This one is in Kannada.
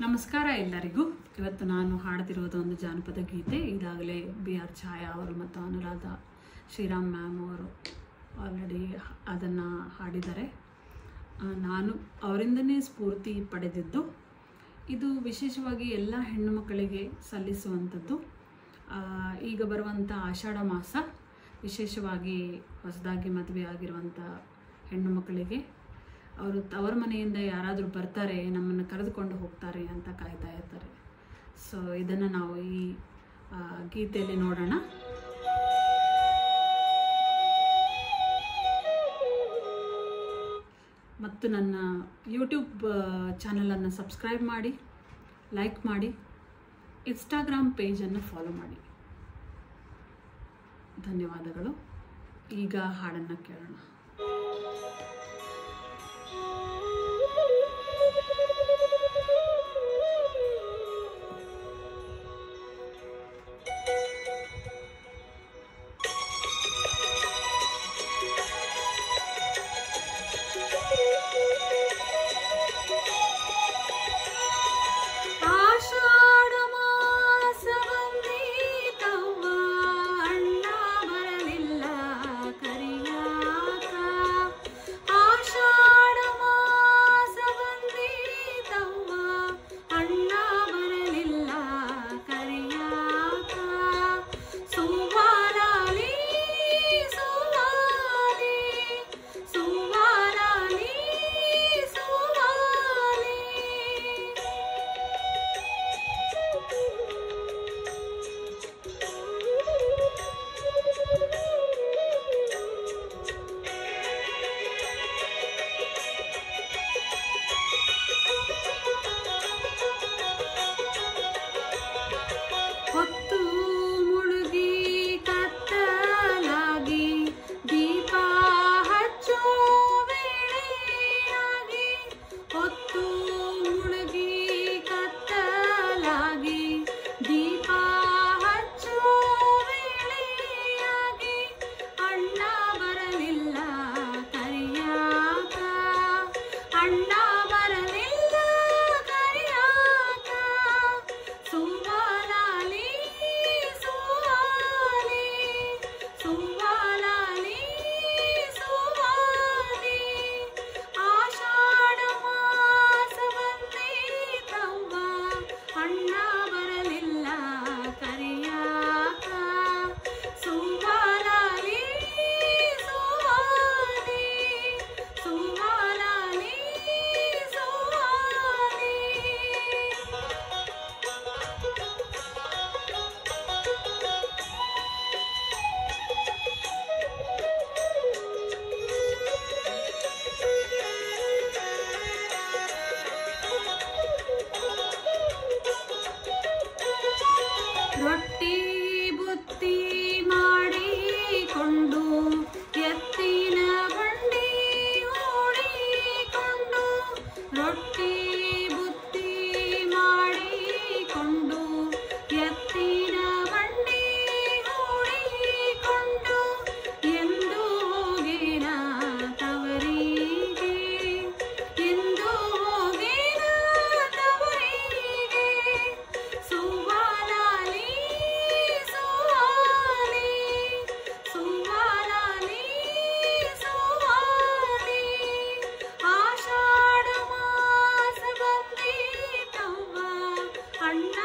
ನಮಸ್ಕಾರ ಎಲ್ಲರಿಗೂ. ಇವತ್ತು ನಾನು ಹಾಡ್ತಿರೋದು ಒಂದು ಜಾನಪದ ಗೀತೆ. ಈಗಾಗಲೇ BR ಛಾಯಾ ಅವರು ಮತ್ತು ಅನುರಾಧ ಶ್ರೀರಾಮ್ ಮ್ಯಾಮ್ ಅವರು ಆಲ್ರೆಡಿ ಅದನ್ನು ಹಾಡಿದ್ದಾರೆ. ನಾನು ಅವರಿಂದನೇ ಸ್ಫೂರ್ತಿ ಪಡೆದಿದ್ದು. ಇದು ವಿಶೇಷವಾಗಿ ಎಲ್ಲ ಹೆಣ್ಣು ಮಕ್ಕಳಿಗೆ ಸಲ್ಲಿಸುವಂಥದ್ದು. ಈಗ ಬರುವಂಥ ಆಷಾಢ ಮಾಸ, ವಿಶೇಷವಾಗಿ ಹೊಸದಾಗಿ ಮದುವೆ ಆಗಿರುವಂಥ ಹೆಣ್ಣು ಮಕ್ಕಳಿಗೆ ಅವರು ತವರ ಮನೆಯಿಂದ ಯಾರಾದರೂ ಬರ್ತಾರೆ, ನಮ್ಮನ್ನು ಕರೆದುಕೊಂಡು ಹೋಗ್ತಾರೆ ಅಂತ ಕಾಯ್ತಾ ಇರ್ತಾರೆ. ಸೊ ಇದನ್ನು ನಾವು ಈ ಗೀತೆಯಲ್ಲಿ ನೋಡೋಣ. ಮತ್ತು ನನ್ನ ಯೂಟ್ಯೂಬ್ ಚಾನಲನ್ನು ಸಬ್ಸ್ಕ್ರೈಬ್ ಮಾಡಿ, ಲೈಕ್ ಮಾಡಿ, ಇನ್ಸ್ಟಾಗ್ರಾಮ್ ಪೇಜನ್ನು ಫಾಲೋ ಮಾಡಿ. ಧನ್ಯವಾದಗಳು. ಈಗ ಹಾಡನ್ನು ಕೇಳೋಣ. ಹೊತ್ತು ಮುಳುಗಿ ಕತ್ತಲಾಗಿ ದೀಪ ಹಚ್ಚೋ ವೇಳೆಯಾಗಿ, ಹೊತ್ತು ಮುಳುಗಿ ಕತ್ತಲಾಗಿ ದೀಪ ಹಚ್ಚೋ ವೇಳೆಯಾಗಿ, ಅಣ್ಣ ಬರಲಿಲ್ಲ ಕರಿಯಾಕ, ಅಣ್ಣ ಬರಲಿಲ್ಲ ಕರಿಯಾಕ, ಸುವಾಲಾಲಿ ಸುವಾಲಾಲಿ ಸುವಾಲಿ, ಆಷಾಢ ಮಾಸ ಬಂದೀತವ್ವ, ಅಣ್ಣ ಬರಲಿಲ್ಲ ಕರಿಯಾಕ, ಸುವಾಲಾಲಿ ಸುವಾಲಿ ಸುವಾಲಾಲಿ ಸುವಾಲಿ. ರೊಟ್ಟಿ ಬುತ್ತಿ ಮಾಡಿಕೊಂಡು ಎತ್ತಿನ ಬಂಡಿ ಓಡಿಕೊಂಡು, ರೊಟ್ಟಿ ಬುತ್ತಿ ಮಾಡಿಕೊಂಡು ಎತ್ತಿನ ಬಂಡಿ ಓಡಿಕೊಂಡು, ಎಂದು ಹೋಗಿನ ತವರಿಗೆ, ಎಂದು ಹೋಗಿನ ತವರಿಗೆ, ಸುವಾಲಾಲಿ ಸುವಾಲಿ ಸುವಾಲಾಲಿ ಸುವಾಲಿ, ಆಷಾಢ ಮಾಸ ಬಂದೀತವ್ವ, ಅಣ್ಣ